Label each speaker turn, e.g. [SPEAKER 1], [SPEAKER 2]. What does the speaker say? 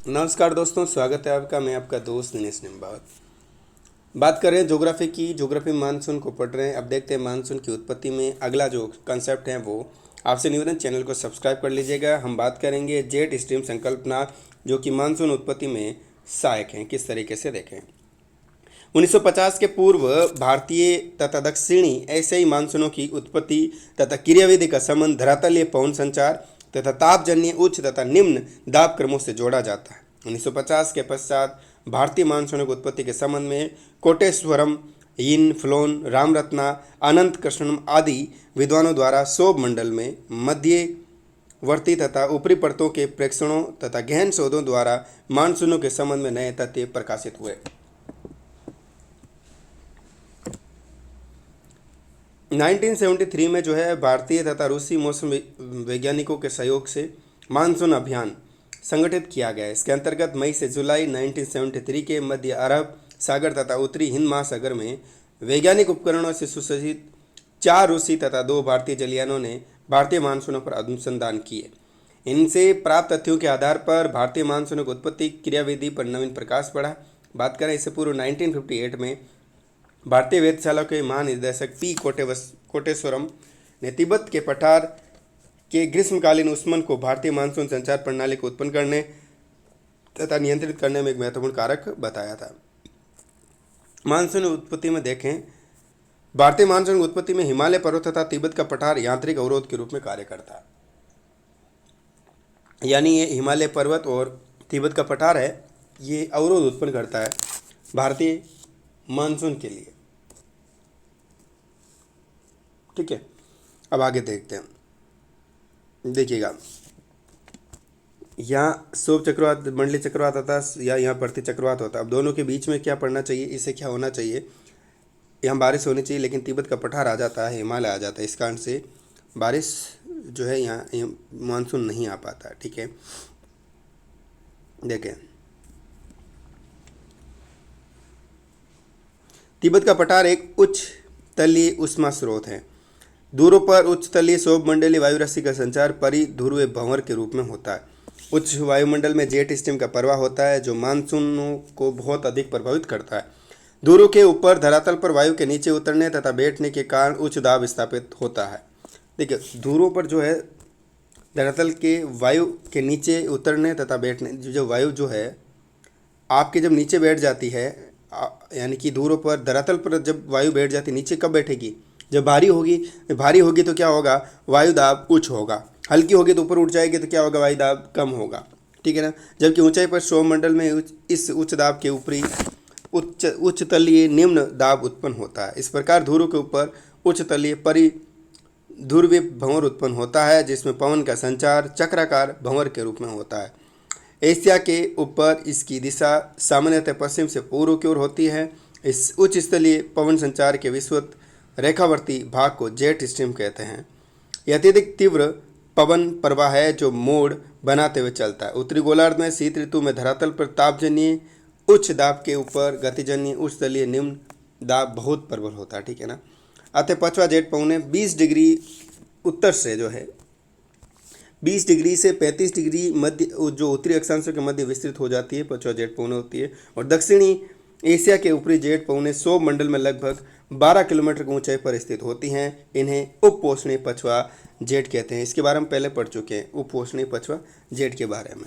[SPEAKER 1] नमस्कार दोस्तों, स्वागत है आपका। मैं आपका दोस्त दिनेश निम्बावत। बात कर रहे हैं ज्योग्राफी की। ज्योग्राफी मानसून को पढ़ रहे हैं। अब देखते हैं मानसून की उत्पत्ति में अगला जो कंसेप्ट है वो आपसे निवेदन, चैनल को सब्सक्राइब कर लीजिएगा। हम बात करेंगे जेट स्ट्रीम संकल्पना, जो कि मानसून उत्पत्ति में सहायक हैं। किस तरीके से देखें, 1950 के पूर्व भारतीय तथा दक्षिणी एशियाई मानसूनों की उत्पत्ति तथा क्रियाविधि का संबंध धरातलीय पवन संचार तथा तापजन्य उच्च तथा निम्न दाब क्रमों से जोड़ा जाता है। 1950 के पश्चात भारतीय मानसूनों की उत्पत्ति के संबंध में कोटेश्वरम, यिन फ्लोन, रामरत्ना, अनंत कृष्णम आदि विद्वानों द्वारा सौभ मंडल में मध्यवर्ती तथा ऊपरी परतों के प्रेक्षणों तथा गहन शोधों द्वारा मानसूनों के संबंध में नए तथ्य प्रकाशित हुए। 1973 में जो है भारतीय तथा रूसी मौसम वैज्ञानिकों के सहयोग से मानसून अभियान संगठित किया गया है। इसके अंतर्गत मई से जुलाई 1973 के मध्य अरब सागर तथा उत्तरी हिंद महासागर में वैज्ञानिक उपकरणों से सुसज्जित 4 रूसी तथा 2 भारतीय जलयानों ने भारतीय मानसूनों पर अनुसंधान किए। इनसे प्राप्त तथ्यों के आधार पर भारतीय मानसूनों की उत्पत्ति क्रियाविधि पर नवीन प्रकाश पड़ा। बात करें इससे पूर्व 1958 में भारतीय वेधशाला के महानिदेशक पी कोटेश्वरम ने तिब्बत के पठार के ग्रीष्मकालीन उष्मन को भारतीय मानसून संचार प्रणाली को उत्पन्न करने तथा नियंत्रित करने में एक महत्वपूर्ण कारक बताया था। मानसून उत्पत्ति में देखें, भारतीय मानसून की उत्पत्ति में हिमालय पर्वत तथा तिब्बत का पठार यांत्रिक अवरोध के रूप में कार्य करता है। यानी ये हिमालय पर्वत और तिब्बत का पठार है, ये अवरोध उत्पन्न करता है भारतीय मानसून के लिए। ठीक है, अब आगे देखते हैं। देखिएगा, यहाँ शोभ चक्रवात, मंडली चक्रवात होता है या यहाँ प्रति चक्रवात होता है। अब दोनों के बीच में क्या पड़ना चाहिए, इससे क्या होना चाहिए, यहाँ बारिश होनी चाहिए, लेकिन तिब्बत का पठार आ जाता है, हिमालय आ जाता है, इस कारण से बारिश जो है यहाँ मानसून नहीं आ पाता है। ठीक है, देखें, तिब्बत का पठार एक उच्च तलीय उष्मा स्रोत है। दूरों पर उच्च तलीय शोभ मंडलीय वायु राशि का संचार परिध्रुवीय भंवर के रूप में होता है। उच्च वायुमंडल में जेट स्ट्रीम का प्रवाह होता है, जो मानसूनों को बहुत अधिक प्रभावित करता है। दूरों के ऊपर धरातल पर वायु के नीचे उतरने तथा बैठने के कारण उच्च दाब स्थापित होता है। देखिए, दूरों पर जो है धरातल के वायु के नीचे उतरने तथा बैठने, जो वायु जो है आपके जब नीचे बैठ जाती है, यानी कि दूरों पर धरातल पर जब वायु बैठ जाती है, नीचे कब बैठेगी, जब भारी होगी तो क्या होगा, वायु दाब उच्च होगा। हल्की होगी तो ऊपर उठ जाएगी तो क्या होगा, वायु दाब कम होगा। ठीक है ना। जबकि ऊंचाई पर शोभ मंडल में इस उच्च दाब के ऊपरी उच्च तलीय निम्न दाब उत्पन्न होता है। इस प्रकार ध्रुव के ऊपर उच्च तलीय परिध्रुवीय भंवर उत्पन्न होता है, जिसमें पवन का संचार चक्राकार भंवर के रूप में होता है। एशिया के ऊपर इसकी दिशा सामान्यतः पश्चिम से पूर्व की ओर होती है। इस उच्च स्थलीय पवन संचार के विषुवत रेखावर्ती भाग को जेट स्ट्रीम कहते हैं। यह अत्यधिक तीव्र पवन प्रवाह है जो मोड़ बनाते हुए चलता है। उत्तरी गोलार्ध में शीत ऋतु में धरातल पर तापजन्य उच्च दाब के ऊपर गतिजन्य उच्च तलीय निम्न दाब बहुत प्रबल होता है। ठीक है ना। अतः पछवा जेट पौने 20 डिग्री उत्तर से जो है 20 डिग्री से 35 डिग्री मध्य, जो उत्तरी अक्षांशों के मध्य विस्तृत हो जाती है, पछवा जेट पौने होती है। और दक्षिणी एशिया के ऊपरी जेट पौने सौभ मंडल में लगभग 12 किलोमीटर की ऊंचाई पर स्थित होती हैं। इन्हें उपपोषणीय पछवा जेट कहते हैं। इसके बारे में पहले पढ़ चुके हैं, उपपोषणीय पछवा जेट के बारे में।